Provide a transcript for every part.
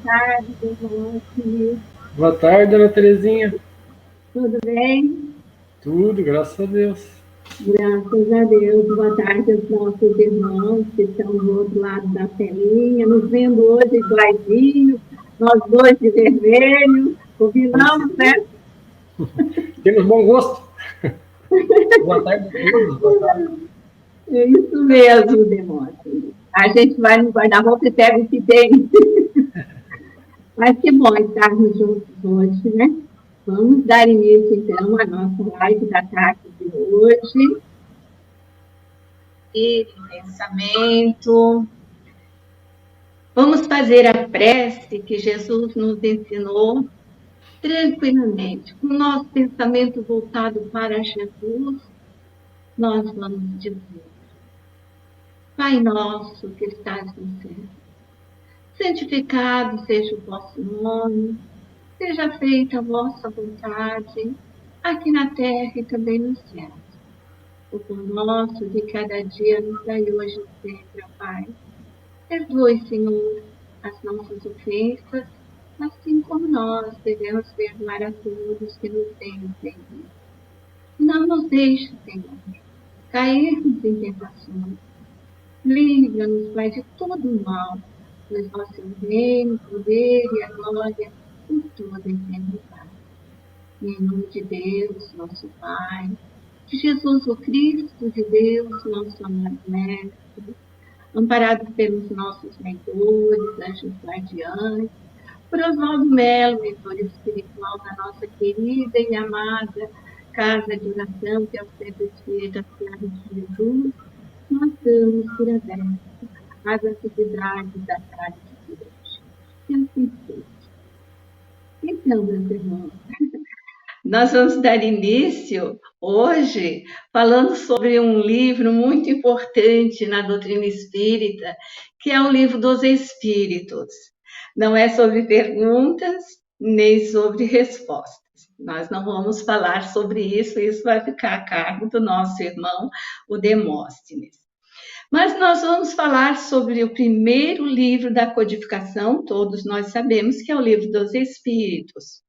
tarde, Denise. Boa tarde, Ana Terezinha. Tudo bem? Tudo, graças a Deus. Graças a Deus. Boa tarde aos nossos irmãos que estão do outro lado da telinha, nos vendo hoje iguaizinhos, nós dois de vermelho. Combinamos, né? Temos bom gosto. Boa tarde a todos. Boa tarde. É isso mesmo, Demóstenes. A gente vai no guarda-roupa e pega o que tem. Mas que bom estarmos juntos hoje, né? Vamos dar início, então, à nossa live da tarde de hoje. E pensamento. Vamos fazer a prece que Jesus nos ensinou tranquilamente, com o nosso pensamento voltado para Jesus. Nós vamos dizer: Pai nosso que estás no céu, santificado seja o vosso nome, seja feita a vossa vontade, aqui na terra e também no céu. O pão nosso de cada dia nos dai hoje e sempre, ó Pai. Perdoe, Senhor, as nossas ofensas, assim como nós devemos perdoar a todos que nos têm ofendido. Não nos deixe, Senhor, cairmos em tentações. Livra-nos, Pai, de todo mal, pois nosso reino, o poder e a glória por toda a eternidade. E em nome de Deus, nosso Pai, de Jesus o Cristo, de Deus, nosso amado Mestre, amparado pelos nossos mentores, anjos guardiães, por Oswaldo Melo, mentor espiritual da nossa querida e amada Casa de Oração, que é o Centro Espírita Claro de Jesus, nós damos por aberto as atividades da tarde de hoje. E assim seja. Então, meus irmãos, nós vamos dar início hoje falando sobre um livro muito importante na doutrina espírita, que é o Livro dos Espíritos. Não é sobre perguntas, nem sobre respostas. Nós não vamos falar sobre isso vai ficar a cargo do nosso irmão, o Demóstenes. Mas nós vamos falar sobre o primeiro livro da codificação, todos nós sabemos que é o Livro dos Espíritos.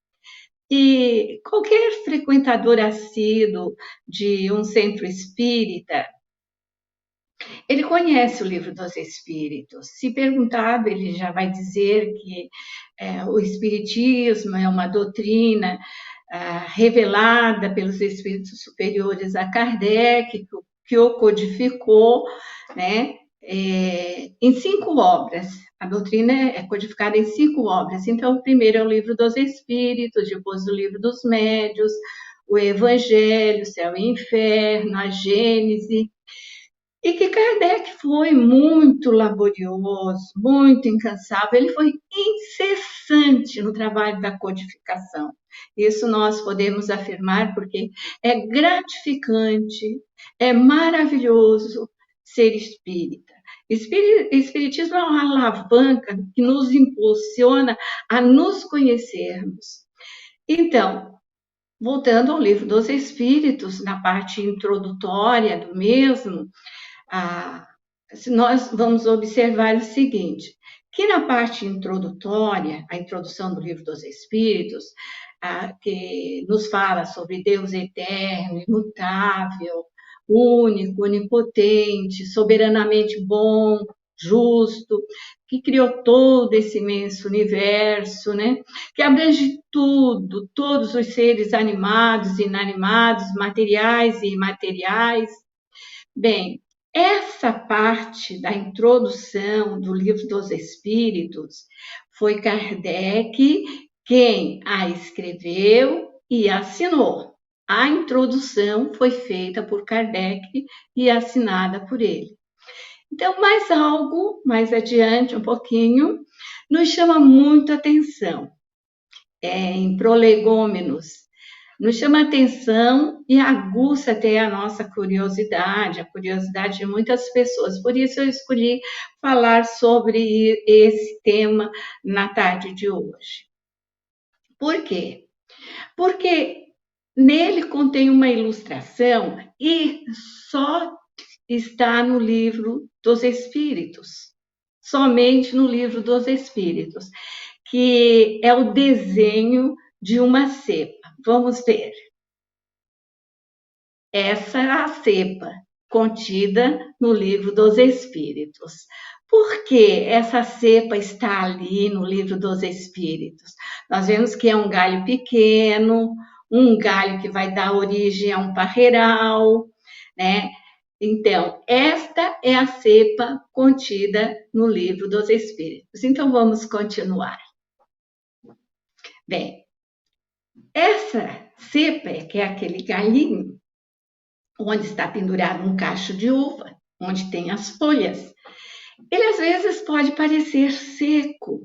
E qualquer frequentador assíduo de um centro espírita, ele conhece o Livro dos Espíritos. Se perguntado, ele já vai dizer que o Espiritismo é uma doutrina revelada pelos Espíritos superiores a Kardec, que o codificou, né, em 5 obras. A doutrina é codificada em 5 obras. Então, o primeiro é o Livro dos Espíritos, depois o Livro dos Médios, o Evangelho, Céu e Inferno, a Gênese. E que Kardec foi muito laborioso, muito incansável, ele foi incessante no trabalho da codificação. Isso nós podemos afirmar porque é gratificante, é maravilhoso ser espírita. Espiritismo é uma alavanca que nos impulsiona a nos conhecermos. Então, voltando ao Livro dos Espíritos, na parte introdutória do mesmo, nós vamos observar o seguinte, que na parte introdutória, a introdução do Livro dos Espíritos, que nos fala sobre Deus eterno, imutável, único, onipotente, soberanamente bom, justo, que criou todo esse imenso universo, né? Que abrange tudo, todos os seres animados, inanimados, materiais e imateriais. Bem, essa parte da introdução do Livro dos Espíritos foi Kardec quem a escreveu e assinou. A introdução foi feita por Kardec e assinada por ele. Então, mais algo, mais adiante um pouquinho, nos chama muito a atenção. Em Prolegômenos, nos chama a atenção e aguça até a nossa curiosidade, a curiosidade de muitas pessoas. Por isso eu escolhi falar sobre esse tema na tarde de hoje. Por quê? Porque nele contém uma ilustração e só está no Livro dos Espíritos, somente no Livro dos Espíritos, que é o desenho de uma cepa. Vamos ver. Essa é a cepa contida no Livro dos Espíritos. Por que essa cepa está ali no Livro dos Espíritos? Nós vemos que é um galho pequeno, um galho que vai dar origem a um parreiral, né? Então, esta é a cepa contida no Livro dos Espíritos. Então, vamos continuar. Bem, essa cepa, que é aquele galinho, onde está pendurado um cacho de uva, onde tem as folhas, ele às vezes pode parecer seco,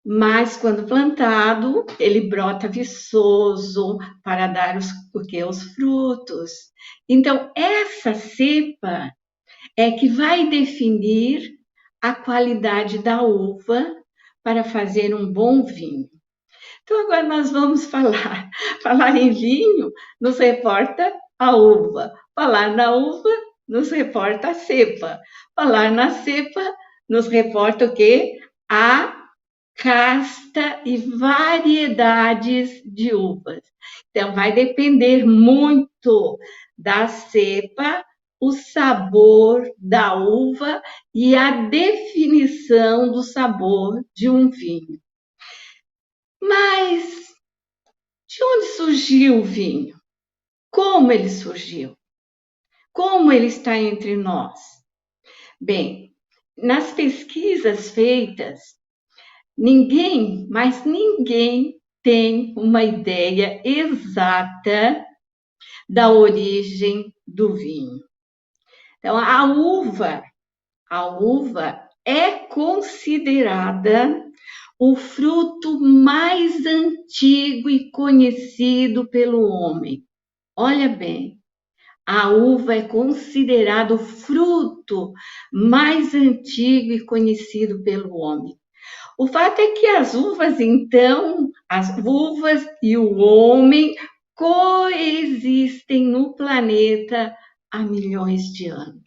mas quando plantado, ele brota viçoso para dar os frutos. Então, essa cepa é que vai definir a qualidade da uva para fazer um bom vinho. Então, agora nós vamos falar. Falar em vinho nos reporta a uva. Falar na uva nos reporta a cepa. Falar na cepa nos reporta o quê? A casta e variedades de uvas. Então, vai depender muito da cepa, o sabor da uva e a definição do sabor de um vinho. Mas de onde surgiu o vinho? Como ele surgiu? Como ele está entre nós? Bem, nas pesquisas feitas, ninguém, mas ninguém tem uma ideia exata da origem do vinho. Então, a uva é considerada o fruto mais antigo e conhecido pelo homem. Olha bem, a uva é considerado o fruto mais antigo e conhecido pelo homem. O fato é que as uvas e o homem coexistem no planeta há milhões de anos.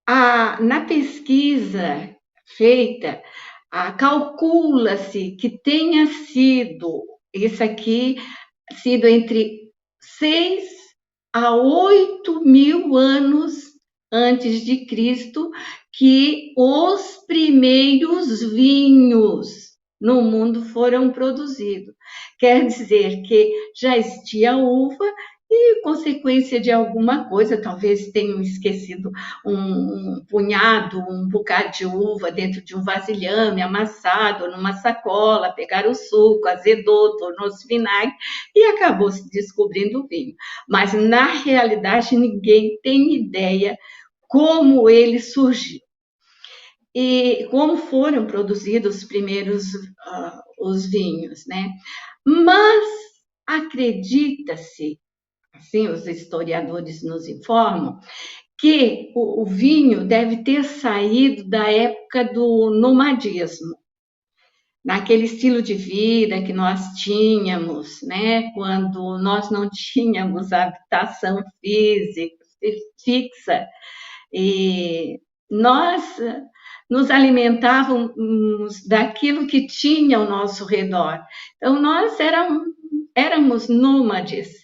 Na pesquisa feita, calcula-se que tenha sido, isso aqui, sido entre 6 a 8 mil anos antes de Cristo, que os primeiros vinhos no mundo foram produzidos. Quer dizer que já existia uva e, consequência de alguma coisa, talvez tenham esquecido um punhado, um bocado de uva dentro de um vasilhame amassado numa sacola, pegaram o suco, azedou, tornou-se vinagre e acabou se descobrindo o vinho. Mas, na realidade, ninguém tem ideia como ele surgiu e como foram produzidos os primeiros os vinhos, né? Mas acredita-se, assim, os historiadores nos informam, que o vinho deve ter saído da época do nomadismo, naquele estilo de vida que nós tínhamos, né? Quando nós não tínhamos habitação física fixa, e nós nos alimentávamos daquilo que tinha ao nosso redor. Então, nós éramos nômades.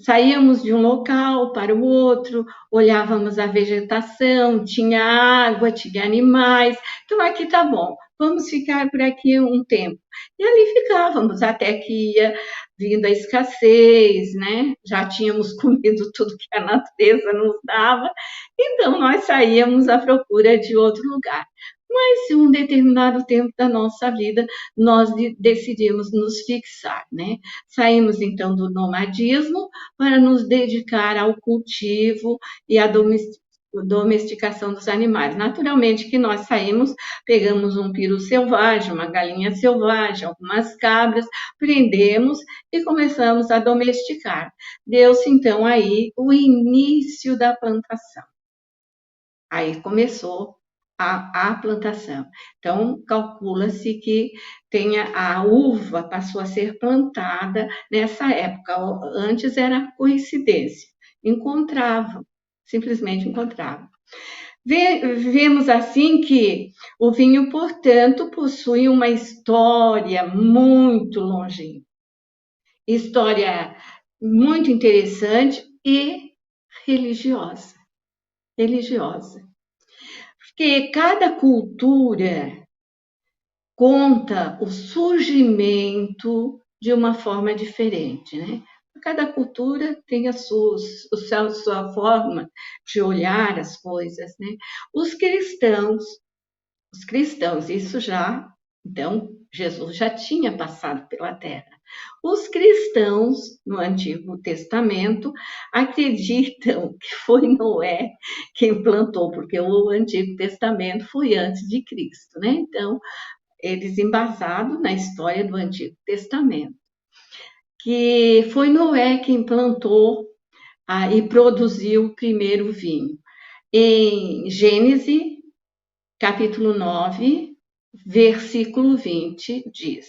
Saíamos de um local para o outro, olhávamos a vegetação, tinha água, tinha animais. Então, aqui tá bom, vamos ficar por aqui um tempo. E ali ficávamos até que ia vindo a escassez, né? Já tínhamos comido tudo que a natureza nos dava, então nós saíamos à procura de outro lugar. Mas em um determinado tempo da nossa vida, nós decidimos nos fixar, né? Saímos então do nomadismo para nos dedicar ao cultivo e à domesticação dos animais. Naturalmente que nós saímos, pegamos um peru selvagem, uma galinha selvagem, algumas cabras, prendemos e começamos a domesticar. Deu-se então aí o início da plantação. Aí começou a plantação. Então, calcula-se que a uva passou a ser plantada nessa época. Antes era coincidência, simplesmente encontravam. Vemos assim que o vinho, portanto, possui uma história muito longínqua, história muito interessante e religiosa. Religiosa. Porque cada cultura conta o surgimento de uma forma diferente, né? Cada cultura tem a sua forma de olhar as coisas, né? Os cristãos, isso já, então, Jesus já tinha passado pela Terra. Os cristãos, no Antigo Testamento, acreditam que foi Noé quem plantou, porque o Antigo Testamento foi antes de Cristo, né? Então, eles embasados na história do Antigo Testamento, que foi Noé quem plantou e produziu o primeiro vinho. Em Gênesis, capítulo 9, versículo 20, diz: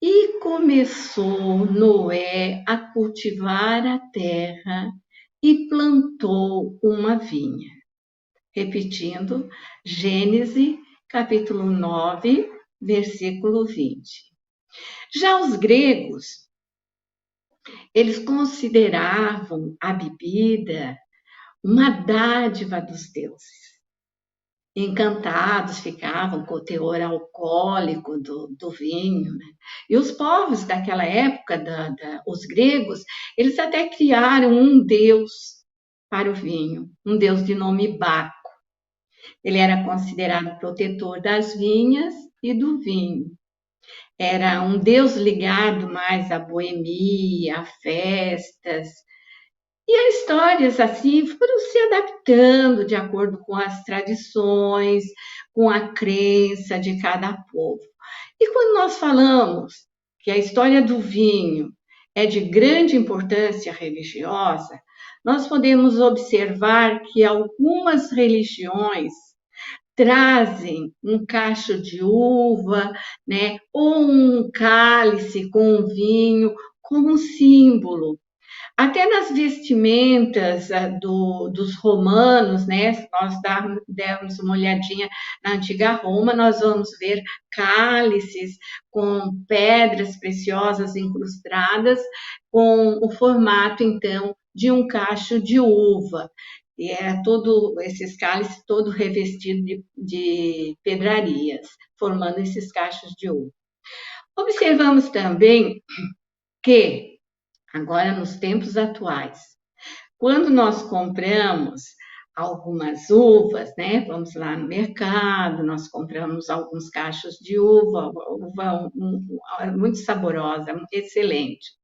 E começou Noé a cultivar a terra e plantou uma vinha. Repetindo, Gênesis, capítulo 9, versículo 20. Já os gregos, eles consideravam a bebida uma dádiva dos deuses. Encantados ficavam com o teor alcoólico do vinho, né? E os povos daquela época, os gregos, eles até criaram um deus para o vinho, um deus de nome Baco. Ele era considerado protetor das vinhas e do vinho. Era um deus ligado mais à boemia, a festas, e as histórias, assim, foram se adaptando de acordo com as tradições, com a crença de cada povo. E quando nós falamos que a história do vinho é de grande importância religiosa, nós podemos observar que algumas religiões trazem um cacho de uva, né, ou um cálice com vinho como símbolo. Até nas vestimentas dos romanos, né? Se nós dermos uma olhadinha na antiga Roma, nós vamos ver cálices com pedras preciosas incrustadas, com o formato, então, de um cacho de uva. E é todo esses cálices todo revestido de pedrarias, formando esses cachos de uva. Observamos também que agora nos tempos atuais, quando nós compramos algumas uvas, né? Vamos lá no mercado, nós compramos alguns cachos de uva muito saborosa, excelente.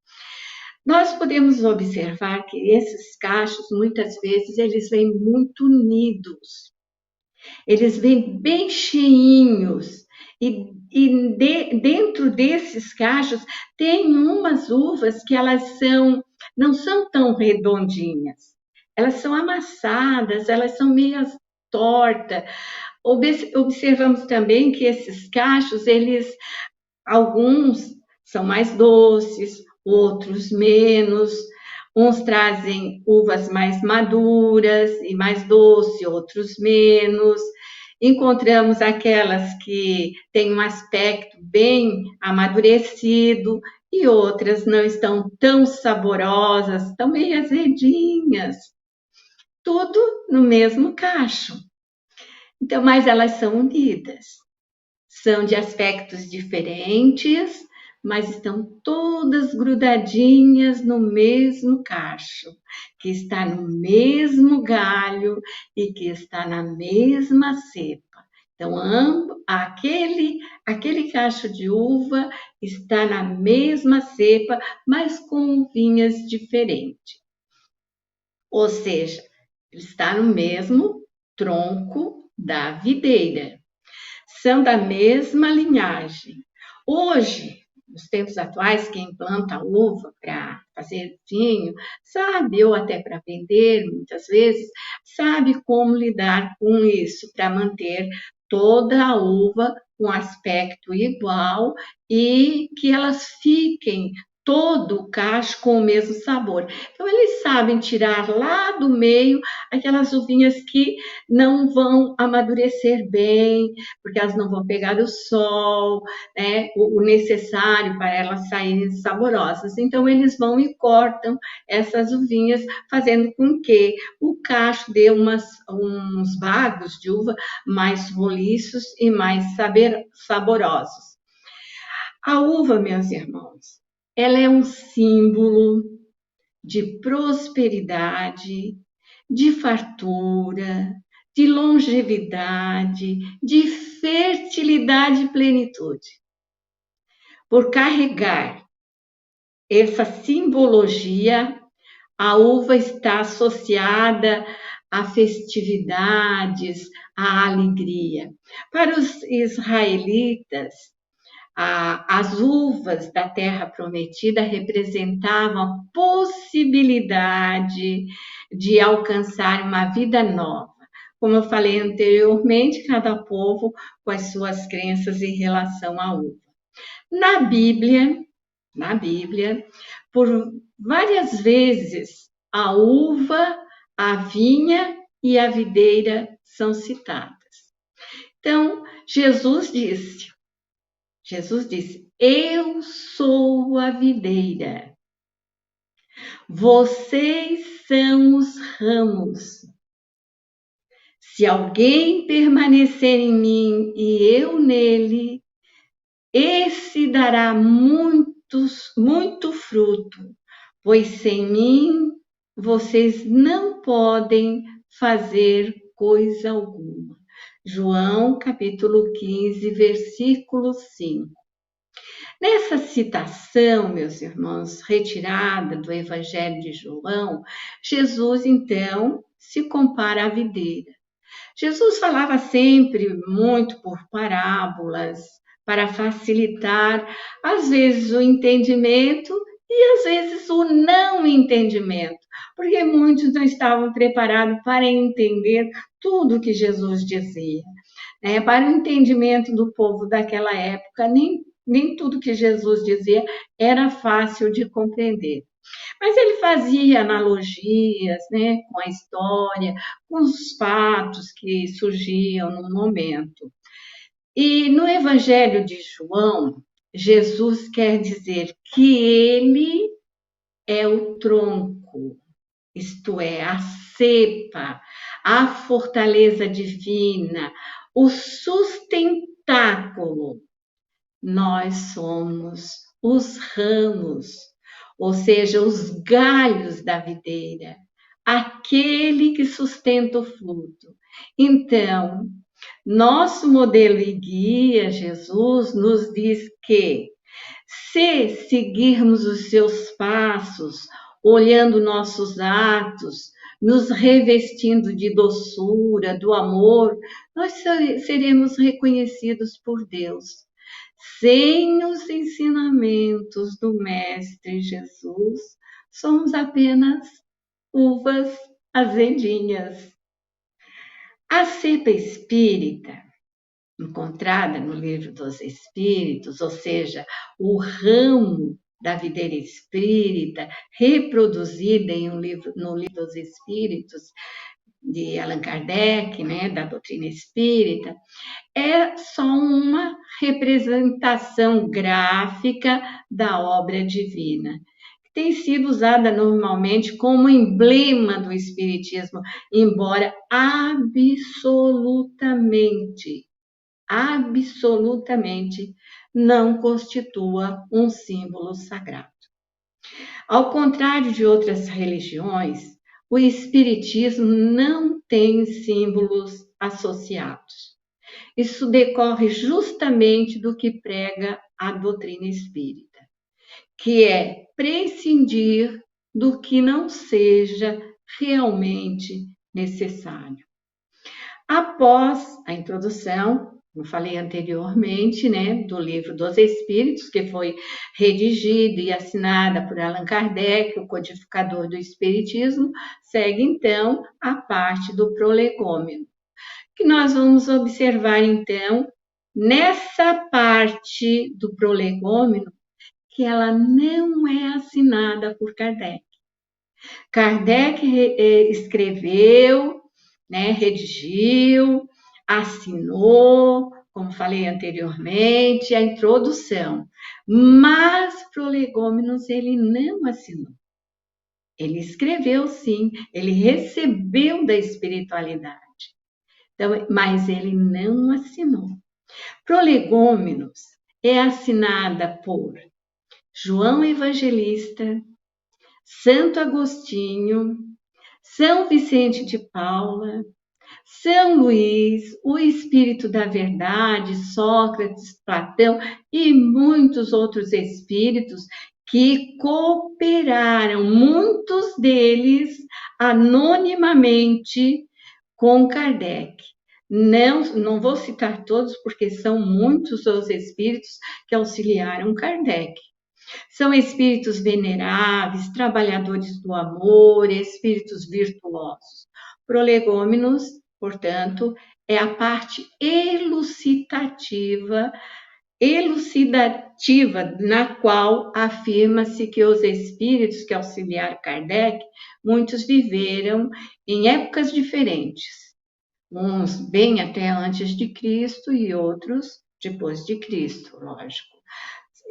Nós podemos observar que esses cachos, muitas vezes, eles vêm muito unidos. Eles vêm bem cheinhos dentro desses cachos tem umas uvas que elas não são tão redondinhas. Elas são amassadas, elas são meio tortas. Observamos também que esses cachos, alguns são mais doces, outros menos. Uns trazem uvas mais maduras e mais doces, outros menos. Encontramos aquelas que têm um aspecto bem amadurecido e outras não estão tão saborosas, estão meio azedinhas. Tudo no mesmo cacho. Então, mas elas são unidas. São de aspectos diferentes, mas estão todas grudadinhas no mesmo cacho, que está no mesmo galho e que está na mesma cepa. Então, aquele cacho de uva está na mesma cepa, mas com vinhas diferentes. Ou seja, ele está no mesmo tronco da videira. São da mesma linhagem. Hoje, nos tempos atuais, quem planta uva para fazer vinho, sabe, ou até para vender, muitas vezes, sabe como lidar com isso, para manter toda a uva com aspecto igual e que elas fiquem todo o cacho com o mesmo sabor. Então, eles sabem tirar lá do meio aquelas uvinhas que não vão amadurecer bem, porque elas não vão pegar o sol, né, o necessário para elas saírem saborosas. Então, eles vão e cortam essas uvinhas, fazendo com que o cacho dê uns bagos de uva mais roliços e mais saborosos. A uva, meus irmãos, ela é um símbolo de prosperidade, de fartura, de longevidade, de fertilidade e plenitude. Por carregar essa simbologia, a uva está associada a festividades, à alegria. Para os israelitas, as uvas da terra prometida representavam a possibilidade de alcançar uma vida nova. Como eu falei anteriormente, cada povo com as suas crenças em relação à uva. Na Bíblia, por várias vezes, a uva, a vinha e a videira são citadas. Então, Jesus disse, eu sou a videira, vocês são os ramos. Se alguém permanecer em mim e eu nele, esse dará muito fruto, pois sem mim vocês não podem fazer coisa alguma. João, capítulo 15, versículo 5. Nessa citação, meus irmãos, retirada do Evangelho de João, Jesus, então, se compara à videira. Jesus falava sempre muito por parábolas, para facilitar, às vezes, o entendimento e, às vezes, o não entendimento, porque muitos não estavam preparados para entender tudo que Jesus dizia. Para o entendimento do povo daquela época, nem tudo que Jesus dizia era fácil de compreender. Mas ele fazia analogias, né, com a história, com os fatos que surgiam no momento. E no Evangelho de João, Jesus quer dizer que ele é o tronco, isto é, a cepa, a fortaleza divina, o sustentáculo. Nós somos os ramos, ou seja, os galhos da videira, aquele que sustenta o fruto. Então, nosso modelo e guia, Jesus, nos diz que, se seguirmos os seus passos, olhando nossos atos, nos revestindo de doçura, do amor, nós seremos reconhecidos por Deus. Sem os ensinamentos do Mestre Jesus, somos apenas uvas azedinhas. A cepa espírita, encontrada no Livro dos Espíritos, ou seja, o ramo da videira espírita, reproduzida no Livro dos Espíritos, de Allan Kardec, né, da doutrina espírita, é só uma representação gráfica da obra divina. Tem sido usada normalmente como emblema do Espiritismo, embora absolutamente não constitua um símbolo sagrado. Ao contrário de outras religiões, o Espiritismo não tem símbolos associados. Isso decorre justamente do que prega a doutrina espírita, que é prescindir do que não seja realmente necessário. Após a introdução, como falei anteriormente, né, do Livro dos Espíritos, que foi redigido e assinada por Allan Kardec, o codificador do Espiritismo, segue então a parte do prolegômeno, que nós vamos observar então nessa parte do prolegômeno que ela não é assinada por Kardec. Kardec escreveu, né, redigiu, assinou, como falei anteriormente, a introdução, mas Prolegômenos ele não assinou. Ele escreveu sim, ele recebeu da espiritualidade, então, mas ele não assinou. Prolegômenos é assinada por João Evangelista, Santo Agostinho, São Vicente de Paula, São Luís, o Espírito da Verdade, Sócrates, Platão e muitos outros espíritos que cooperaram, muitos deles anonimamente, com Kardec. Não vou citar todos, porque são muitos os espíritos que auxiliaram Kardec. São espíritos veneráveis, trabalhadores do amor, espíritos virtuosos. Prolegômenos, portanto, é a parte elucidativa na qual afirma-se que os espíritos que auxiliaram Kardec, muitos viveram em épocas diferentes, uns bem até antes de Cristo e outros depois de Cristo, lógico.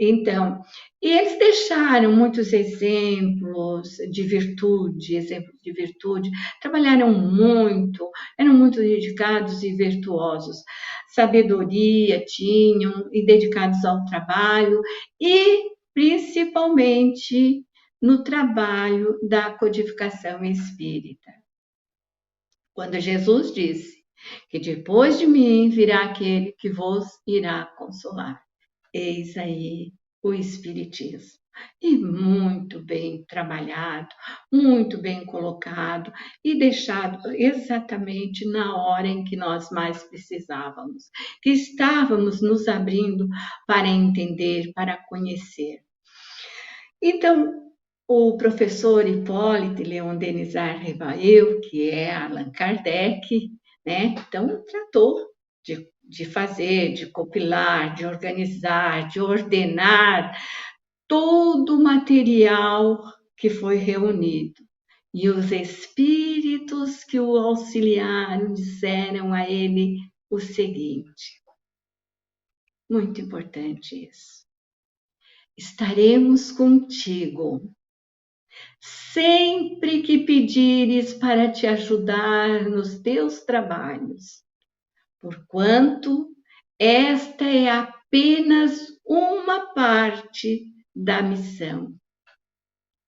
Então, e eles deixaram muitos exemplos de virtude, trabalharam muito, eram muito dedicados e virtuosos, sabedoria tinham e dedicados ao trabalho e principalmente no trabalho da codificação espírita. Quando Jesus disse que depois de mim virá aquele que vos irá consolar. Eis aí o Espiritismo. E muito bem trabalhado, muito bem colocado e deixado exatamente na hora em que nós mais precisávamos, que estávamos nos abrindo para entender, para conhecer. Então, o professor Hipólito Leon Denis Rivail, que é Allan Kardec, né, então tratou de fazer, de compilar, de organizar, de ordenar todo o material que foi reunido. E os espíritos que o auxiliaram disseram a ele o seguinte, muito importante isso: estaremos contigo sempre que pedires para te ajudar nos teus trabalhos, porquanto esta é apenas uma parte da missão.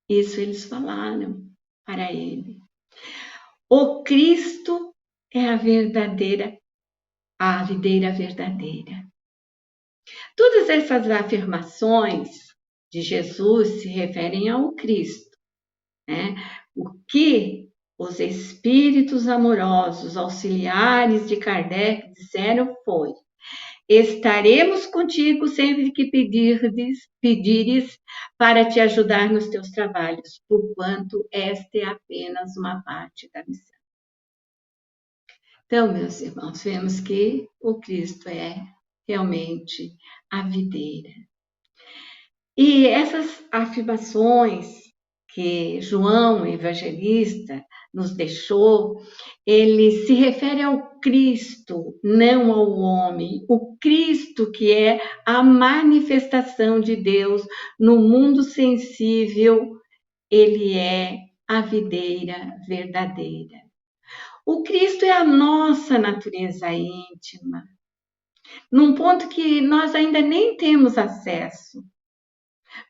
Isso eles falaram para ele. O Cristo é a videira verdadeira. Todas essas afirmações de Jesus se referem ao Cristo, né? O que os espíritos amorosos, auxiliares de Kardec, disseram foi: estaremos contigo sempre que pedires para te ajudar nos teus trabalhos, porquanto esta é apenas uma parte da missão. Então, meus irmãos, vemos que o Cristo é realmente a videira. E essas afirmações que João Evangelista nos deixou, ele se refere ao Cristo, não ao homem. O Cristo que é a manifestação de Deus no mundo sensível, ele é a videira verdadeira. O Cristo é a nossa natureza íntima, num ponto que nós ainda nem temos acesso.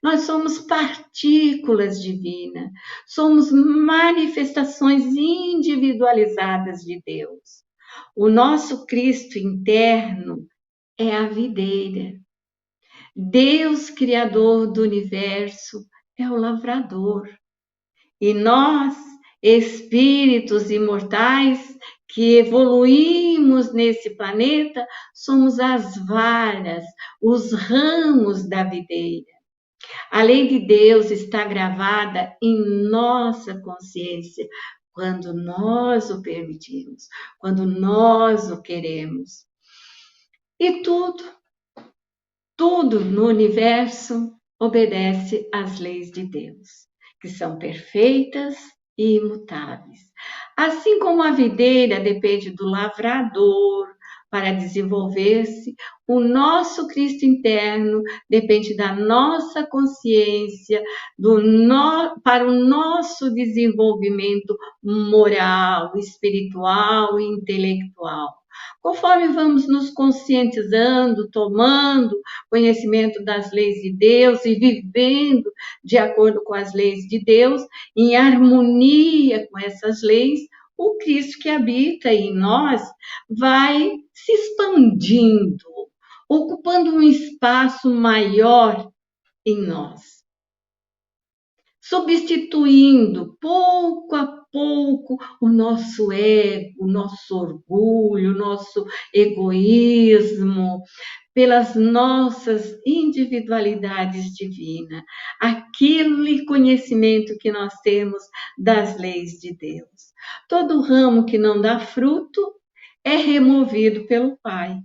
Nós somos partículas divinas, somos manifestações individualizadas de Deus. O nosso Cristo interno é a videira. Deus, Criador do universo, é o lavrador. E nós, espíritos imortais que evoluímos nesse planeta, somos as varas, os ramos da videira. A lei de Deus está gravada em nossa consciência quando nós o permitimos, quando nós o queremos. E tudo no universo obedece às leis de Deus, que são perfeitas e imutáveis. Assim como a videira depende do lavrador para desenvolver-se, o nosso Cristo interno depende da nossa consciência para o nosso desenvolvimento moral, espiritual e intelectual. Conforme vamos nos conscientizando, tomando conhecimento das leis de Deus e vivendo de acordo com as leis de Deus, em harmonia com essas leis, o Cristo que habita em nós vai se expandindo, ocupando um espaço maior em nós, substituindo pouco a pouco o nosso ego, o nosso orgulho, o nosso egoísmo, pelas nossas individualidades divinas, aquele conhecimento que nós temos das leis de Deus. Todo ramo que não dá fruto é removido pelo Pai.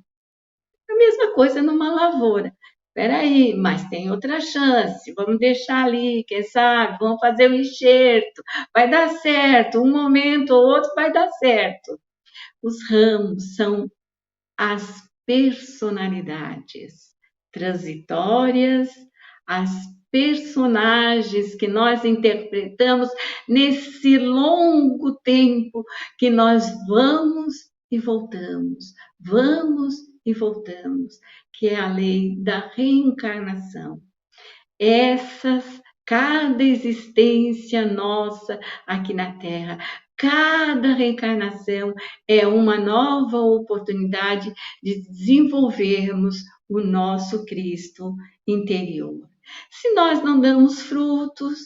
A mesma coisa numa lavoura. Espera aí, mas tem outra chance, vamos deixar ali, quem sabe, vamos fazer o enxerto, vai dar certo, um momento ou outro vai dar certo. Os ramos são as personalidades transitórias, as personagens que nós interpretamos nesse longo tempo que nós vamos e voltamos, que é a lei da reencarnação. Cada existência nossa aqui na Terra, cada reencarnação é uma nova oportunidade de desenvolvermos o nosso Cristo interior. Se nós não damos frutos,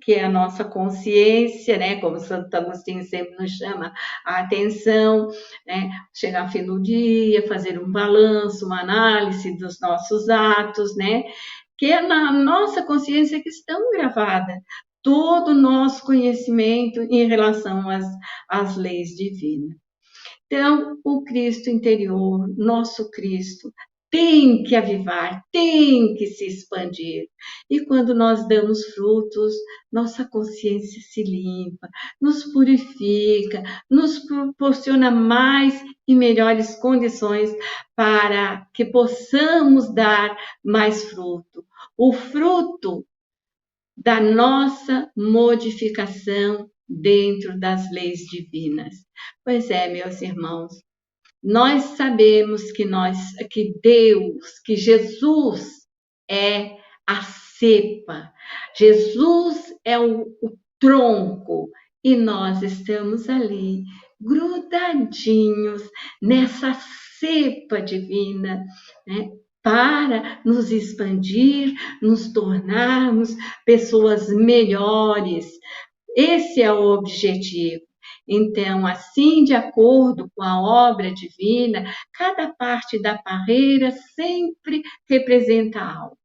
que é a nossa consciência, né? Como Santo Agostinho sempre nos chama a atenção, né? Chegar ao fim do dia, fazer um balanço, uma análise dos nossos atos, né? Que é na nossa consciência que estão gravadas todo o nosso conhecimento em relação às leis divinas. Então, o Cristo interior, nosso Cristo, tem que avivar, tem que se expandir. E quando nós damos frutos, nossa consciência se limpa, nos purifica, nos proporciona mais e melhores condições para que possamos dar mais fruto. O fruto da nossa modificação dentro das leis divinas. Pois é, meus irmãos, nós sabemos que Deus, que Jesus é a cepa, Jesus é o tronco, e nós estamos ali grudadinhos nessa cepa divina, né? Para nos expandir, nos tornarmos pessoas melhores. Esse é o objetivo. Então, assim, de acordo com a obra divina, cada parte da parreira sempre representa algo.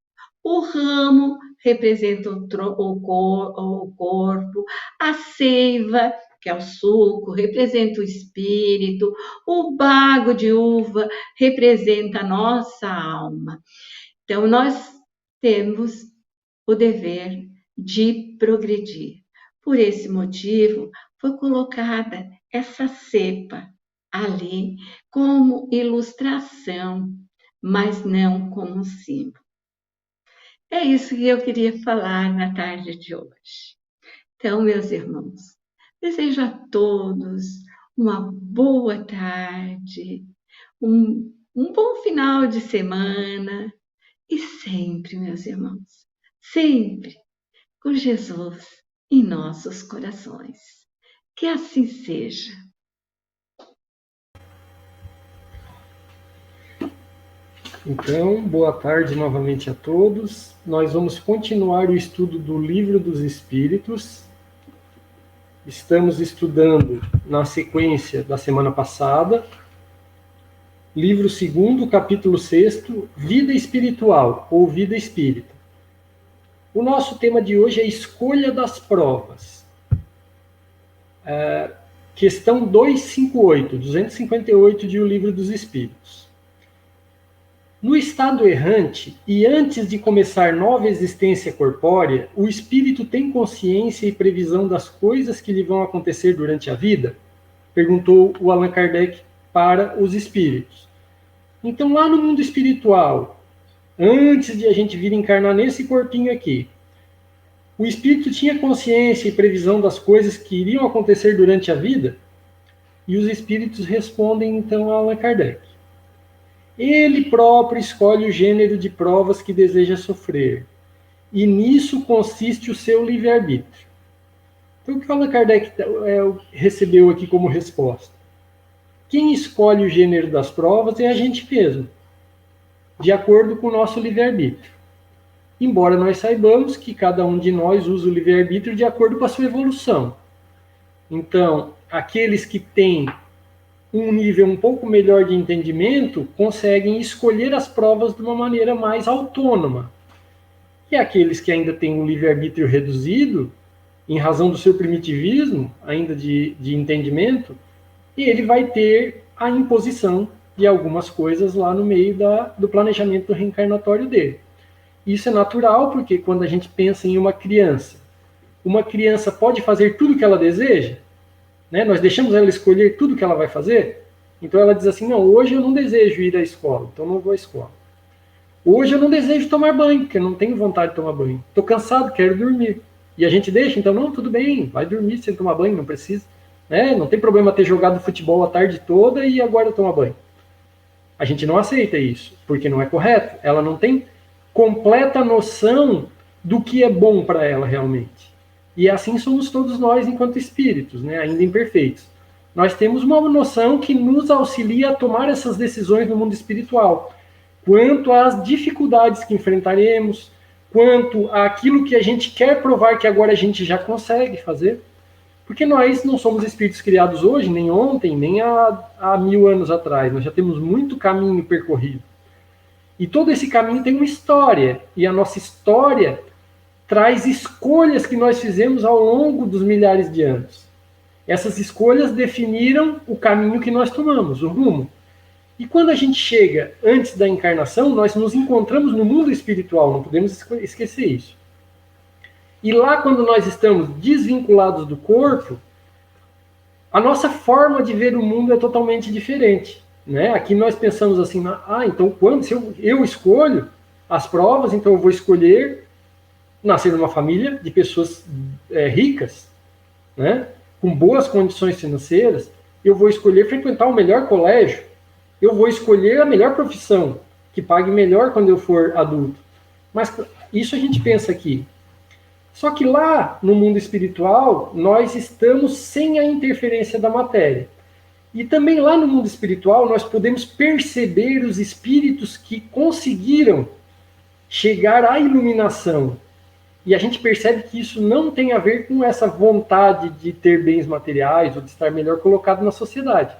O ramo representa o corpo, a seiva, que é o suco, representa o espírito, o bago de uva representa a nossa alma. Então, nós temos o dever de progredir. Por esse motivo, foi colocada essa cepa ali como ilustração, mas não como símbolo. É isso que eu queria falar na tarde de hoje. Então, meus irmãos, desejo a todos uma boa tarde, um bom final de semana e sempre, meus irmãos, sempre com Jesus em nossos corações. Que assim seja. Então, boa tarde novamente a todos. Nós vamos continuar o estudo do Livro dos Espíritos. Estamos estudando na sequência da semana passada, livro 2º, capítulo 6º, Vida Espiritual ou Vida Espírita. O nosso tema de hoje é a escolha das provas. Questão 258 de O Livro dos Espíritos. No estado errante, e antes de começar nova existência corpórea, o espírito tem consciência e previsão das coisas que lhe vão acontecer durante a vida? Perguntou o Allan Kardec para os espíritos. Então, lá no mundo espiritual, antes de a gente vir encarnar nesse corpinho aqui, o espírito tinha consciência e previsão das coisas que iriam acontecer durante a vida? E os espíritos respondem, então, a Allan Kardec. Ele próprio escolhe o gênero de provas que deseja sofrer. E nisso consiste o seu livre-arbítrio. Então, o que Allan Kardec recebeu aqui como resposta? Quem escolhe o gênero das provas é a gente mesmo, de acordo com o nosso livre-arbítrio. Embora nós saibamos que cada um de nós usa o livre-arbítrio de acordo com a sua evolução. Então, aqueles que têm um nível um pouco melhor de entendimento conseguem escolher as provas de uma maneira mais autônoma. E aqueles que ainda têm um livre-arbítrio reduzido, em razão do seu primitivismo, ainda de entendimento, ele vai ter a imposição de algumas coisas lá no meio do planejamento reencarnatório dele. Isso é natural, porque quando a gente pensa em uma criança pode fazer tudo o que ela deseja? Né? Nós deixamos ela escolher tudo o que ela vai fazer? Então ela diz assim, não, hoje eu não desejo ir à escola, então não vou à escola. Hoje eu não desejo tomar banho, porque eu não tenho vontade de tomar banho. Estou cansado, quero dormir. E a gente deixa, então, não, tudo bem, vai dormir sem tomar banho, não precisa. Né? Não tem problema ter jogado futebol a tarde toda e agora tomar banho. A gente não aceita isso, porque não é correto. Ela não tem completa noção do que é bom para ela realmente. E assim somos todos nós enquanto espíritos, né, ainda imperfeitos. Nós temos uma noção que nos auxilia a tomar essas decisões no mundo espiritual, quanto às dificuldades que enfrentaremos, quanto àquilo que a gente quer provar que agora a gente já consegue fazer, porque nós não somos espíritos criados hoje, nem ontem, nem há 1000 anos atrás, nós já temos muito caminho percorrido. E todo esse caminho tem uma história, e a nossa história traz escolhas que nós fizemos ao longo dos milhares de anos. Essas escolhas definiram o caminho que nós tomamos, o rumo. E quando a gente chega antes da encarnação, nós nos encontramos no mundo espiritual, não podemos esquecer isso. E lá, quando nós estamos desvinculados do corpo, a nossa forma de ver o mundo é totalmente diferente. Né? Aqui nós pensamos assim, então se eu escolho as provas, então eu vou escolher nascer numa família de pessoas ricas, né? Com boas condições financeiras, eu vou escolher frequentar o melhor colégio, eu vou escolher a melhor profissão, que pague melhor quando eu for adulto. Mas isso a gente pensa aqui. Só que lá, no mundo espiritual, nós estamos sem a interferência da matéria. E também lá no mundo espiritual, nós podemos perceber os espíritos que conseguiram chegar à iluminação. E a gente percebe que isso não tem a ver com essa vontade de ter bens materiais ou de estar melhor colocado na sociedade.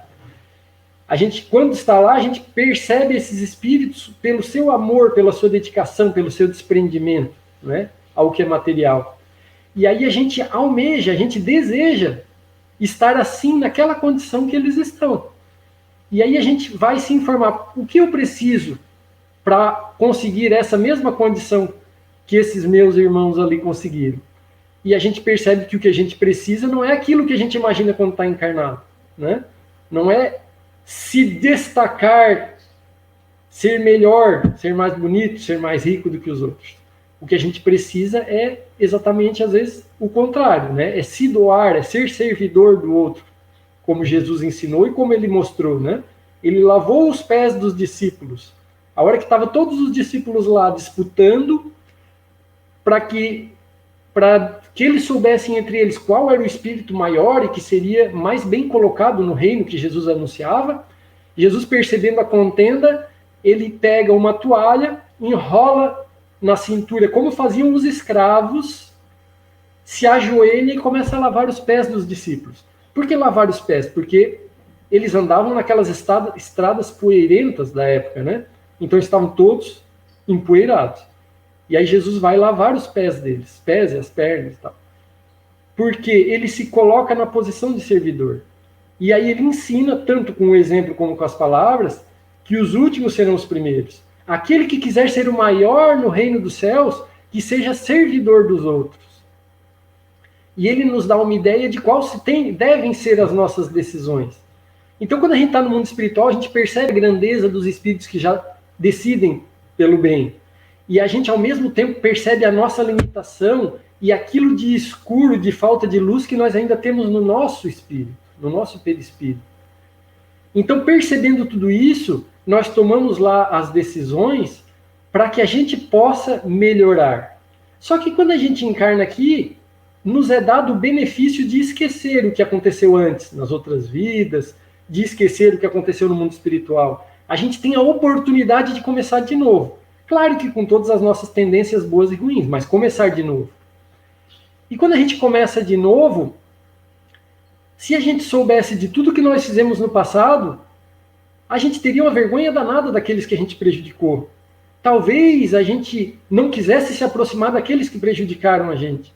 A gente, quando está lá, a gente percebe esses espíritos pelo seu amor, pela sua dedicação, pelo seu desprendimento, né, ao que é material. E aí a gente almeja, a gente deseja estar assim naquela condição que eles estão. E aí a gente vai se informar, o que eu preciso para conseguir essa mesma condição que esses meus irmãos ali conseguiram. E a gente percebe que o que a gente precisa não é aquilo que a gente imagina quando está encarnado. Né? Não é se destacar, ser melhor, ser mais bonito, ser mais rico do que os outros. O que a gente precisa é exatamente, às vezes, o contrário. Né? É se doar, é ser servidor do outro, como Jesus ensinou e como ele mostrou. Né? Ele lavou os pés dos discípulos. A hora que estavam todos os discípulos lá disputando, para que eles soubessem entre eles qual era o espírito maior e que seria mais bem colocado no reino que Jesus anunciava. Jesus, percebendo a contenda, ele pega uma toalha, enrola na cintura, como faziam os escravos, se ajoelha e começa a lavar os pés dos discípulos. Por que lavar os pés? Porque eles andavam naquelas estradas poeirentas da época, né? Então estavam todos empoeirados. E aí Jesus vai lavar os pés deles, os pés e as pernas e tal. Porque ele se coloca na posição de servidor. E aí ele ensina, tanto com o exemplo como com as palavras, que os últimos serão os primeiros. Aquele que quiser ser o maior no reino dos céus, que seja servidor dos outros. E ele nos dá uma ideia de devem ser as nossas decisões. Então, quando a gente está no mundo espiritual, a gente percebe a grandeza dos espíritos que já decidem pelo bem. E a gente, ao mesmo tempo, percebe a nossa limitação e aquilo de escuro, de falta de luz que nós ainda temos no nosso espírito, no nosso perispírito. Então, percebendo tudo isso, nós tomamos lá as decisões para que a gente possa melhorar. Só que quando a gente encarna aqui, nos é dado o benefício de esquecer o que aconteceu antes, nas outras vidas, de esquecer o que aconteceu no mundo espiritual. A gente tem a oportunidade de começar de novo. Claro que com todas as nossas tendências boas e ruins, mas começar de novo. E quando a gente começa de novo, se a gente soubesse de tudo que nós fizemos no passado, a gente teria uma vergonha danada daqueles que a gente prejudicou. Talvez a gente não quisesse se aproximar daqueles que prejudicaram a gente.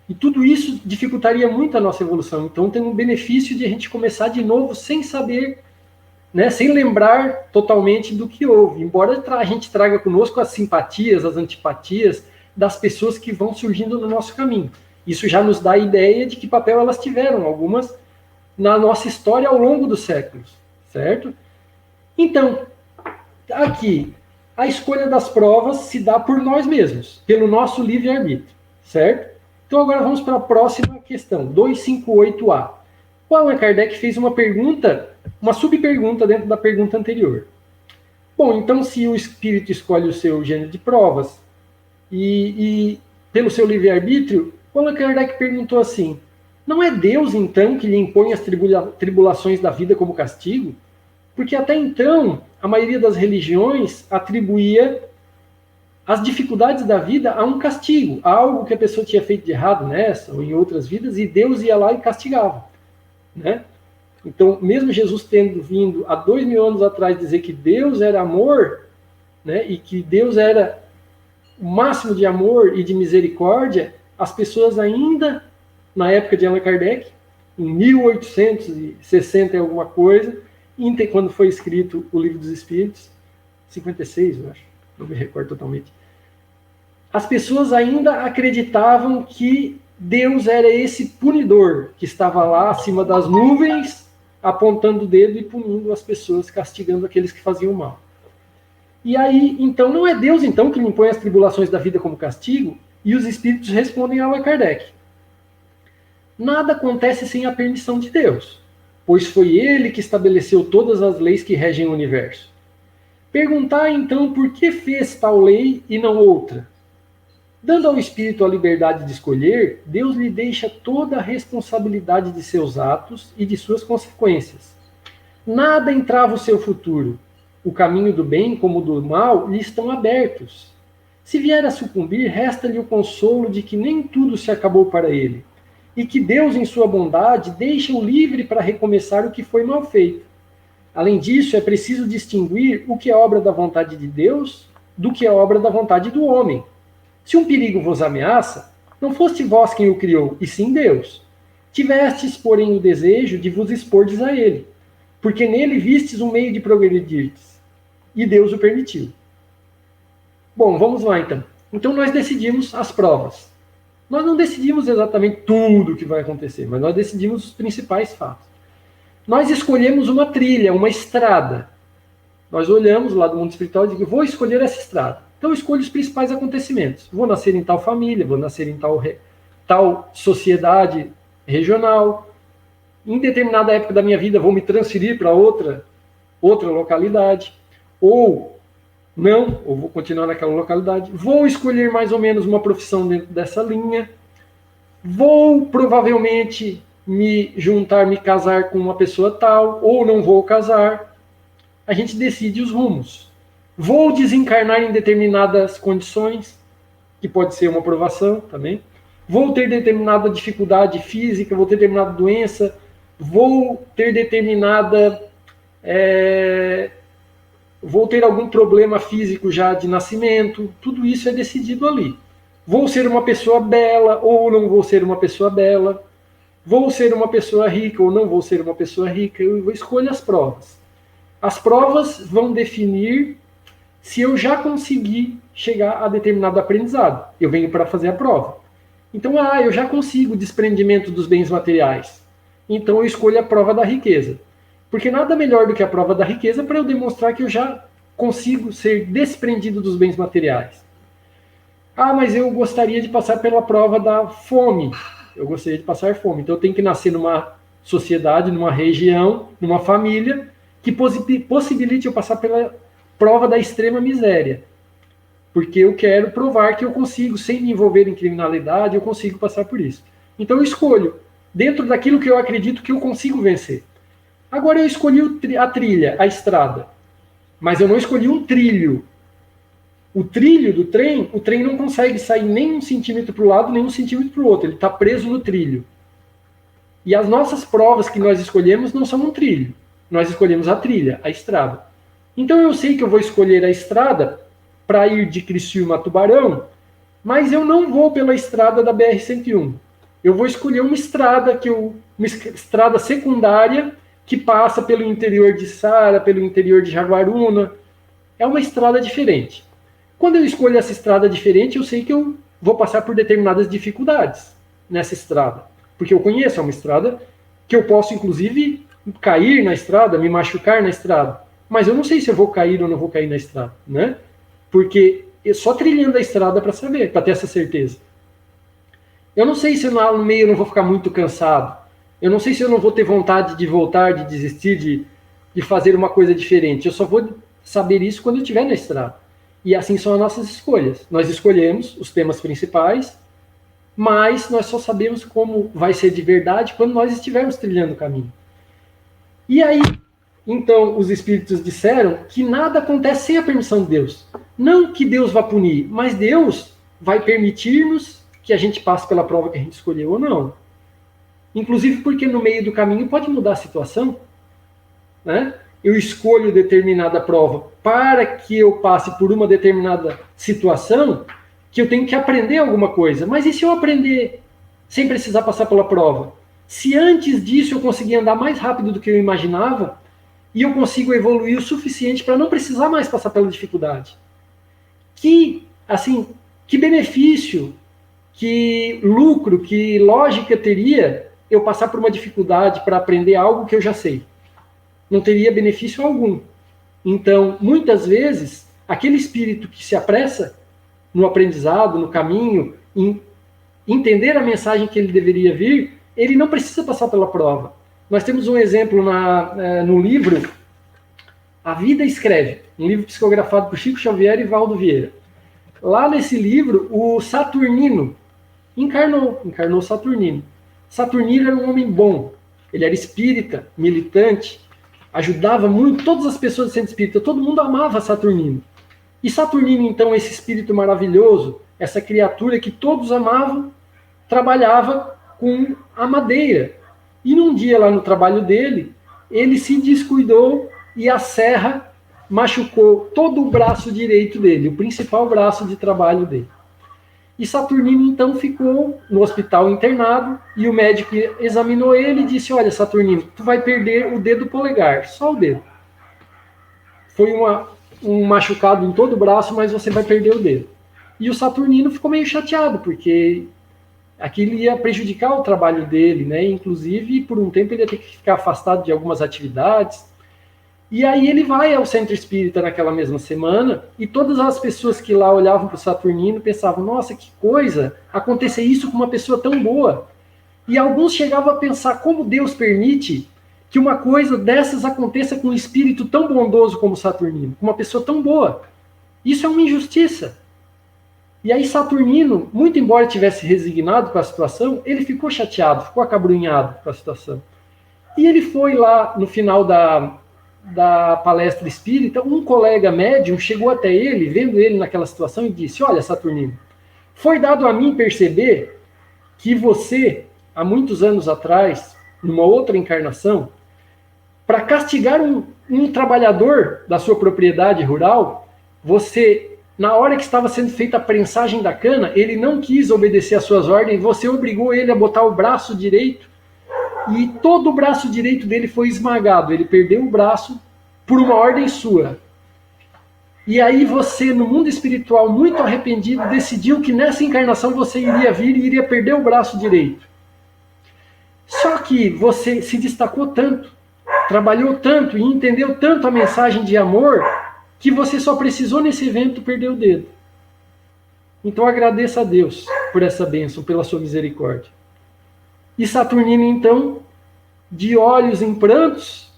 E tudo isso dificultaria muito a nossa evolução. Então tem um benefício de a gente começar de novo sem saber, né, sem lembrar totalmente do que houve. Embora a gente traga conosco as simpatias, as antipatias das pessoas que vão surgindo no nosso caminho. Isso já nos dá a ideia de que papel elas tiveram, algumas na nossa história ao longo dos séculos, certo? Então, aqui, a escolha das provas se dá por nós mesmos, pelo nosso livre-arbítrio, certo? Então agora vamos para a próxima questão, 258A. O Allan Kardec fez uma pergunta, uma subpergunta dentro da pergunta anterior. Bom, então se o espírito escolhe o seu gênero de provas e pelo seu livre-arbítrio, o Allan Kardec perguntou assim, não é Deus então que lhe impõe as tribulações da vida como castigo? Porque até então, a maioria das religiões atribuía as dificuldades da vida a um castigo, a algo que a pessoa tinha feito de errado nessa ou em outras vidas, e Deus ia lá e castigava, né? Então, mesmo Jesus tendo vindo há 2000 anos atrás dizer que Deus era amor, né, e que Deus era o máximo de amor e de misericórdia, as pessoas ainda, na época de Allan Kardec, em 1860 e alguma coisa, quando foi escrito o Livro dos Espíritos, 56, eu acho, não me recordo totalmente, as pessoas ainda acreditavam que Deus era esse punidor que estava lá acima das nuvens, apontando o dedo e punindo as pessoas, castigando aqueles que faziam mal. E aí, então, não é Deus então que lhe impõe as tribulações da vida como castigo? E os espíritos respondem a Allan Kardec. Nada acontece sem a permissão de Deus, pois foi ele que estabeleceu todas as leis que regem o universo. Perguntar então por que fez tal lei e não outra? Dando ao espírito a liberdade de escolher, Deus lhe deixa toda a responsabilidade de seus atos e de suas consequências. Nada entrava o seu futuro. O caminho do bem como o do mal lhe estão abertos. Se vier a sucumbir, resta-lhe o consolo de que nem tudo se acabou para ele, e que Deus, em sua bondade, deixa-o livre para recomeçar o que foi mal feito. Além disso, é preciso distinguir o que é obra da vontade de Deus do que é obra da vontade do homem. Se um perigo vos ameaça, não foste vós quem o criou, e sim Deus. Tivestes, porém, o desejo de vos expordes a ele, porque nele vistes um meio de progredirdes, e Deus o permitiu. Bom, vamos lá então. Então nós decidimos as provas. Nós não decidimos exatamente tudo o que vai acontecer, mas nós decidimos os principais fatos. Nós escolhemos uma trilha, uma estrada. Nós olhamos lá do mundo espiritual e dizemos, vou escolher essa estrada. Então eu escolho os principais acontecimentos. Vou nascer em tal família, vou nascer em tal sociedade regional. Em determinada época da minha vida vou me transferir para outra localidade. Ou não, ou vou continuar naquela localidade. Vou escolher mais ou menos uma profissão dentro dessa linha. Vou provavelmente me casar com uma pessoa tal, ou não vou casar. A gente decide os rumos. Vou desencarnar em determinadas condições, que pode ser uma provação também. Vou ter determinada dificuldade física, vou ter determinada doença, vou ter vou ter algum problema físico já de nascimento. Tudo isso é decidido ali. Vou ser uma pessoa bela ou não vou ser uma pessoa bela. Vou ser uma pessoa rica ou não vou ser uma pessoa rica. Eu escolho as provas. As provas vão definir se eu já consegui chegar a determinado aprendizado. Eu venho para fazer a prova. Então, eu já consigo o desprendimento dos bens materiais. Então, eu escolho a prova da riqueza. Porque nada melhor do que a prova da riqueza para eu demonstrar que eu já consigo ser desprendido dos bens materiais. Mas eu gostaria de passar pela prova da fome. Eu gostaria de passar fome. Então, eu tenho que nascer numa sociedade, numa região, numa família, que possibilite eu passar pela prova da extrema miséria. Porque eu quero provar que eu consigo, sem me envolver em criminalidade, eu consigo passar por isso. Então eu escolho, dentro daquilo que eu acredito que eu consigo vencer. Agora eu escolhi a trilha, a estrada. Mas eu não escolhi um trilho. O trilho do trem, o trem não consegue sair nem 1 centímetro para o lado, nem 1 centímetro para o outro. Ele está preso no trilho. E as nossas provas que nós escolhemos não são um trilho. Nós escolhemos a trilha, a estrada. Então eu sei que eu vou escolher a estrada para ir de Criciúma a Tubarão, mas eu não vou pela estrada da BR-101. Eu vou escolher uma estrada, uma estrada secundária que passa pelo interior de Sara, pelo interior de Jaguaruna. É uma estrada diferente. Quando eu escolho essa estrada diferente, eu sei que eu vou passar por determinadas dificuldades nessa estrada. Porque eu conheço, é uma estrada que eu posso, inclusive, cair na estrada, me machucar na estrada. Mas eu não sei se eu vou cair ou não vou cair na estrada, né? Porque eu só trilhando a estrada para saber, para ter essa certeza. Eu não sei se lá no meio eu não vou ficar muito cansado. Eu não sei se eu não vou ter vontade de voltar, de desistir, de fazer uma coisa diferente. Eu só vou saber isso quando eu estiver na estrada. E assim são as nossas escolhas. Nós escolhemos os temas principais, mas nós só sabemos como vai ser de verdade quando nós estivermos trilhando o caminho. E aí, então, os espíritos disseram que nada acontece sem a permissão de Deus. Não que Deus vá punir, mas Deus vai permitir-nos que a gente passe pela prova que a gente escolheu ou não. Inclusive porque no meio do caminho pode mudar a situação, né? Eu escolho determinada prova para que eu passe por uma determinada situação que eu tenho que aprender alguma coisa. Mas e se eu aprender sem precisar passar pela prova? Se antes disso eu conseguir andar mais rápido do que eu imaginava e eu consigo evoluir o suficiente para não precisar mais passar pela dificuldade. Que benefício, que lucro, que lógica teria eu passar por uma dificuldade para aprender algo que eu já sei? Não teria benefício algum. Então, muitas vezes, aquele espírito que se apressa no aprendizado, no caminho, em entender a mensagem que ele deveria vir, ele não precisa passar pela prova. Nós temos um exemplo no livro A Vida Escreve, um livro psicografado por Chico Xavier e Valdo Vieira. Lá nesse livro, o Saturnino encarnou Saturnino. Saturnino era um homem bom, ele era espírita, militante, ajudava muito todas as pessoas do centro espírita, todo mundo amava Saturnino. E Saturnino, então, esse espírito maravilhoso, essa criatura que todos amavam, trabalhava com a madeira. E num dia lá no trabalho dele, ele se descuidou e a serra machucou todo o braço direito dele, o principal braço de trabalho dele. E Saturnino, então, ficou no hospital internado e o médico examinou ele e disse: olha, Saturnino, tu vai perder o dedo polegar, só o dedo. Foi um machucado em todo o braço, mas você vai perder o dedo. E o Saturnino ficou meio chateado, porque aquilo ia prejudicar o trabalho dele, né? Inclusive, por um tempo ele ia ter que ficar afastado de algumas atividades. E aí ele vai ao centro espírita naquela mesma semana e todas as pessoas que lá olhavam para o Saturnino pensavam: nossa, que coisa, acontecer isso com uma pessoa tão boa. E alguns chegavam a pensar como Deus permite que uma coisa dessas aconteça com um espírito tão bondoso como o Saturnino, com uma pessoa tão boa. Isso é uma injustiça. E aí Saturnino, muito embora tivesse resignado com a situação, ele ficou chateado, ficou acabrunhado com a situação. E ele foi lá no final da palestra espírita, um colega médium chegou até ele, vendo ele naquela situação, e disse: olha, Saturnino, foi dado a mim perceber que você, há muitos anos atrás, numa outra encarnação, para castigar um trabalhador da sua propriedade rural, você, na hora que estava sendo feita a prensagem da cana, ele não quis obedecer às suas ordens, você obrigou ele a botar o braço direito, e todo o braço direito dele foi esmagado. Ele perdeu o braço por uma ordem sua. E aí você, no mundo espiritual, muito arrependido, decidiu que nessa encarnação você iria vir e iria perder o braço direito. Só que você se destacou tanto, trabalhou tanto e entendeu tanto a mensagem de amor, que você só precisou nesse evento perder o dedo. Então agradeça a Deus por essa bênção, pela sua misericórdia. E Saturnino, então, de olhos em prantos,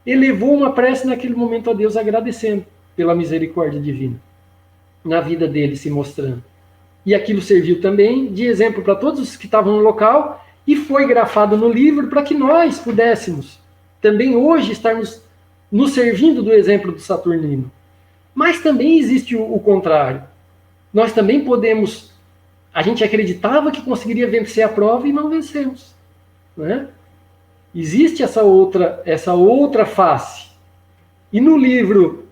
elevou uma prece naquele momento a Deus, agradecendo pela misericórdia divina na vida dele se mostrando. E aquilo serviu também de exemplo para todos os que estavam no local e foi grafado no livro para que nós pudéssemos também hoje estarmos nos servindo do exemplo do Saturnino. Mas também existe o contrário. Nós também podemos... A gente acreditava que conseguiria vencer a prova e não vencemos. Né? Existe essa outra face. E no livro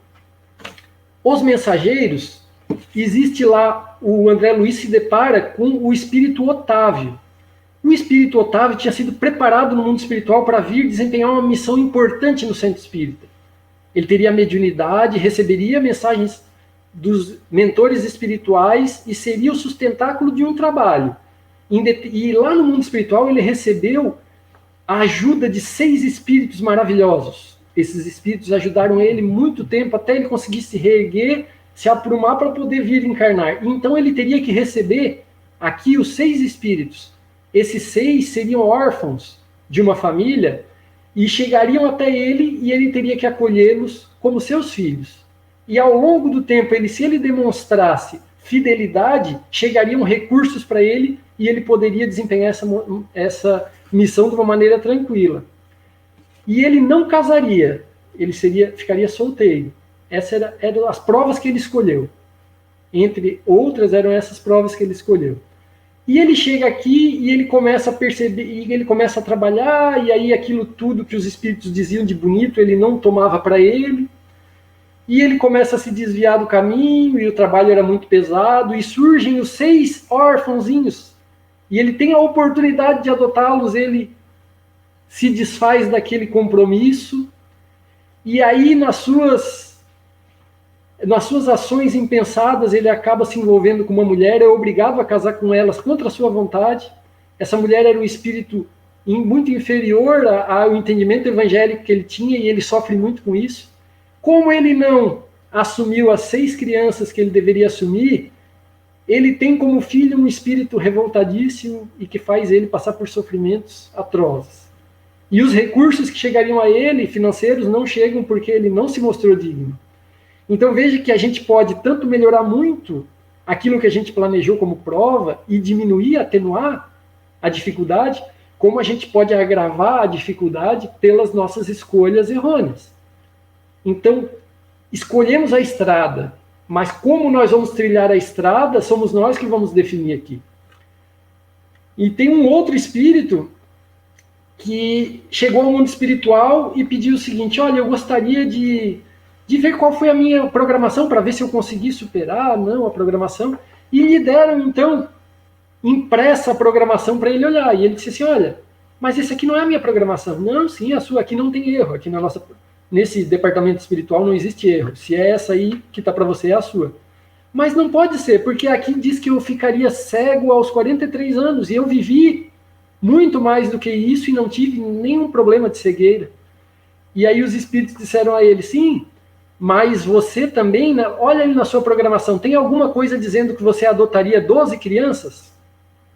Os Mensageiros, existe lá, o André Luiz se depara com o espírito Otávio. O espírito Otávio tinha sido preparado no mundo espiritual para vir desempenhar uma missão importante no centro espírita. Ele teria mediunidade, receberia mensagens dos mentores espirituais e seria o sustentáculo de um trabalho. E lá no mundo espiritual ele recebeu a ajuda de 6 espíritos maravilhosos. Esses espíritos ajudaram ele muito tempo até ele conseguir se reerguer, se aprumar para poder vir encarnar. Então ele teria que receber aqui os 6 espíritos. Esses 6 seriam órfãos de uma família e chegariam até ele e ele teria que acolhê-los como seus filhos. E ao longo do tempo, se ele demonstrasse fidelidade, chegariam recursos para ele e ele poderia desempenhar essa missão de uma maneira tranquila. E ele não casaria, ele ficaria solteiro. Essas eram as provas que ele escolheu. Entre outras, eram essas provas que ele escolheu. E ele chega aqui e ele começa a perceber, e ele começa a trabalhar, e aí aquilo tudo que os espíritos diziam de bonito, ele não tomava para ele. E ele começa a se desviar do caminho, e o trabalho era muito pesado, e surgem os 6 órfãozinhos. E ele tem a oportunidade de adotá-los, ele se desfaz daquele compromisso, e aí nas suas ações impensadas, ele acaba se envolvendo com uma mulher, é obrigado a casar com elas contra a sua vontade. Essa mulher era um espírito muito inferior ao entendimento evangélico que ele tinha, e ele sofre muito com isso. Como ele não assumiu as 6 crianças que ele deveria assumir, ele tem como filho um espírito revoltadíssimo e que faz ele passar por sofrimentos atrozes. E os recursos que chegariam a ele, financeiros, não chegam porque ele não se mostrou digno. Então veja que a gente pode tanto melhorar muito aquilo que a gente planejou como prova e diminuir, atenuar a dificuldade, como a gente pode agravar a dificuldade pelas nossas escolhas errôneas. Então, escolhemos a estrada, mas como nós vamos trilhar a estrada, somos nós que vamos definir aqui. E tem um outro espírito que chegou ao mundo espiritual e pediu o seguinte: olha, eu gostaria de ver qual foi a minha programação, para ver se eu consegui superar não a programação. E lhe deram, então, impressa a programação para ele olhar. E ele disse assim: olha, mas esse aqui não é a minha programação. Não, sim, a sua aqui não tem erro. Aqui nesse departamento espiritual não existe erro. Se é essa aí que está para você, é a sua. Mas não pode ser, porque aqui diz que eu ficaria cego aos 43 anos, e eu vivi muito mais do que isso e não tive nenhum problema de cegueira. E aí os espíritos disseram a ele: sim, mas você também, olha ali na sua programação, tem alguma coisa dizendo que você adotaria 12 crianças?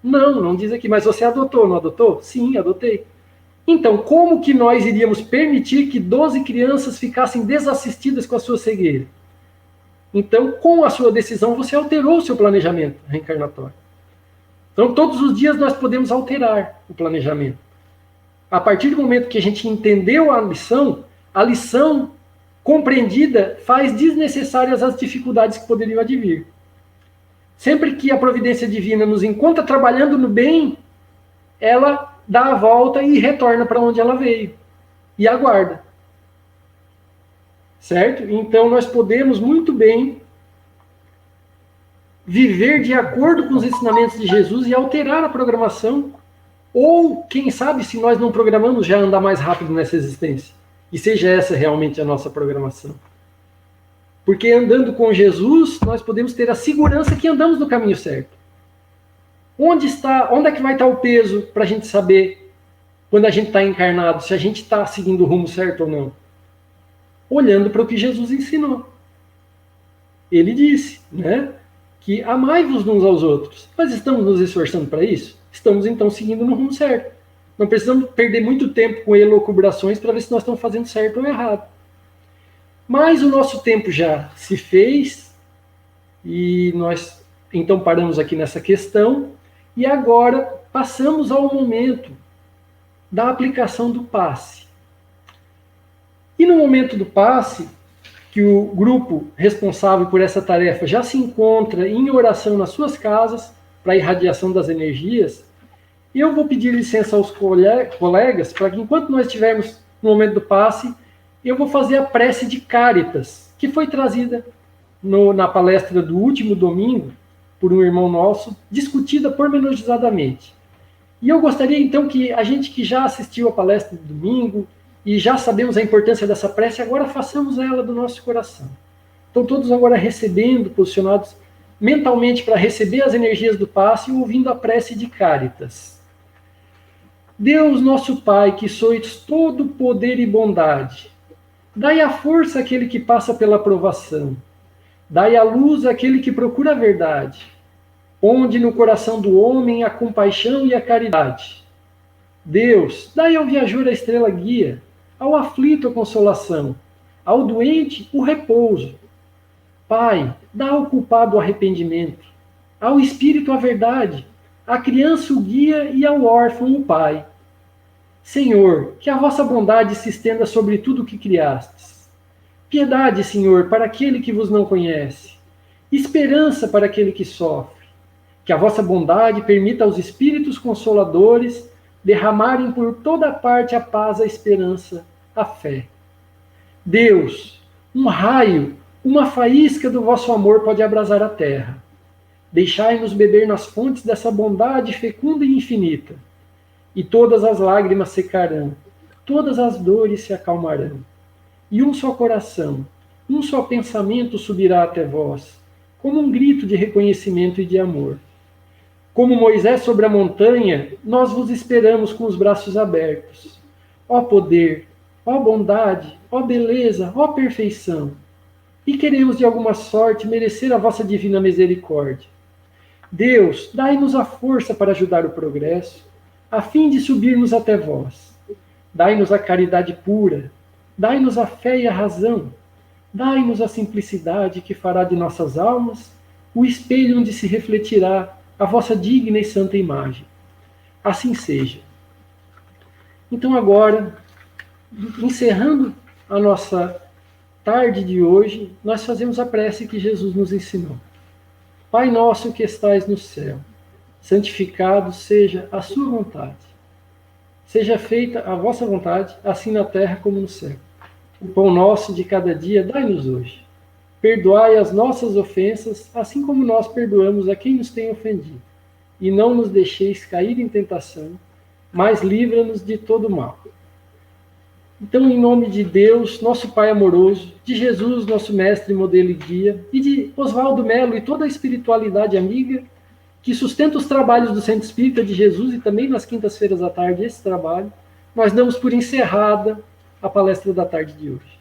Não diz aqui, mas você adotou, não adotou? Sim, adotei. Então, como que nós iríamos permitir que 12 crianças ficassem desassistidas com a sua cegueira? Então, com a sua decisão, você alterou o seu planejamento reencarnatório. Então, todos os dias nós podemos alterar o planejamento. A partir do momento que a gente entendeu a lição compreendida faz desnecessárias as dificuldades que poderiam advir. Sempre que a providência divina nos encontra trabalhando no bem, ela dá a volta e retorna para onde ela veio. E aguarda. Certo? Então nós podemos muito bem viver de acordo com os ensinamentos de Jesus e alterar a programação. Ou, quem sabe, se nós não programamos, já andar mais rápido nessa existência. E seja essa realmente a nossa programação. Porque andando com Jesus, nós podemos ter a segurança que andamos no caminho certo. Onde é que vai estar o peso para a gente saber, quando a gente está encarnado, se a gente está seguindo o rumo certo ou não? Olhando para o que Jesus ensinou. Ele disse, né, que amai-vos uns aos outros. Nós estamos nos esforçando para isso? Estamos, então, seguindo no rumo certo. Não precisamos perder muito tempo com elucubrações para ver se nós estamos fazendo certo ou errado. Mas o nosso tempo já se fez e nós, então, paramos aqui nessa questão e agora passamos ao momento da aplicação do passe. E no momento do passe, que o grupo responsável por essa tarefa já se encontra em oração nas suas casas para a irradiação das energias, eu vou pedir licença aos colegas para que, enquanto nós estivermos no momento do passe, eu vou fazer a prece de Cáritas, que foi trazida na palestra do último domingo por um irmão nosso, discutida pormenorizadamente. E eu gostaria, então, que a gente que já assistiu a palestra do domingo e já sabemos a importância dessa prece, agora façamos ela do nosso coração. Então, todos agora recebendo, posicionados mentalmente para receber as energias do passe e ouvindo a prece de Cáritas. Deus, nosso Pai, que sois todo poder e bondade, dai a força àquele que passa pela provação, dai a luz àquele que procura a verdade, ponde no coração do homem a compaixão e a caridade. Deus, dai ao viajor a estrela guia, ao aflito a consolação, ao doente o repouso. Pai, dá ao culpado o arrependimento, ao espírito a verdade, à criança o guia e ao órfão o pai. Senhor, que a vossa bondade se estenda sobre tudo o que criastes. Piedade, Senhor, para aquele que vos não conhece. Esperança para aquele que sofre. Que a vossa bondade permita aos espíritos consoladores derramarem por toda parte a paz, a esperança, a fé. Deus, um raio, uma faísca do vosso amor pode abrasar a terra. Deixai-nos beber nas fontes dessa bondade fecunda e infinita, e todas as lágrimas secarão, todas as dores se acalmarão. E um só coração, um só pensamento subirá até vós, como um grito de reconhecimento e de amor. Como Moisés sobre a montanha, nós vos esperamos com os braços abertos. Ó poder, ó bondade, ó beleza, ó perfeição. E queremos de alguma sorte merecer a vossa divina misericórdia. Deus, dai-nos a força para ajudar o progresso, a fim de subirmos até vós. Dai-nos a caridade pura, dai-nos a fé e a razão, dai-nos a simplicidade que fará de nossas almas o espelho onde se refletirá a vossa digna e santa imagem. Assim seja. Então agora, encerrando a nossa tarde de hoje, nós fazemos a prece que Jesus nos ensinou. Pai nosso que estais no céu, santificado seja a sua vontade. Seja feita a vossa vontade, assim na terra como no céu. O pão nosso de cada dia dai-nos hoje. Perdoai as nossas ofensas, assim como nós perdoamos a quem nos tem ofendido. E não nos deixeis cair em tentação, mas livra-nos de todo mal. Então, em nome de Deus, nosso Pai amoroso, de Jesus, nosso mestre, modelo e guia, e de Oswaldo Melo e toda a espiritualidade amiga que sustenta os trabalhos do Centro Espírita de Jesus e também nas quintas-feiras à tarde esse trabalho, nós damos por encerrada a palestra da tarde de hoje.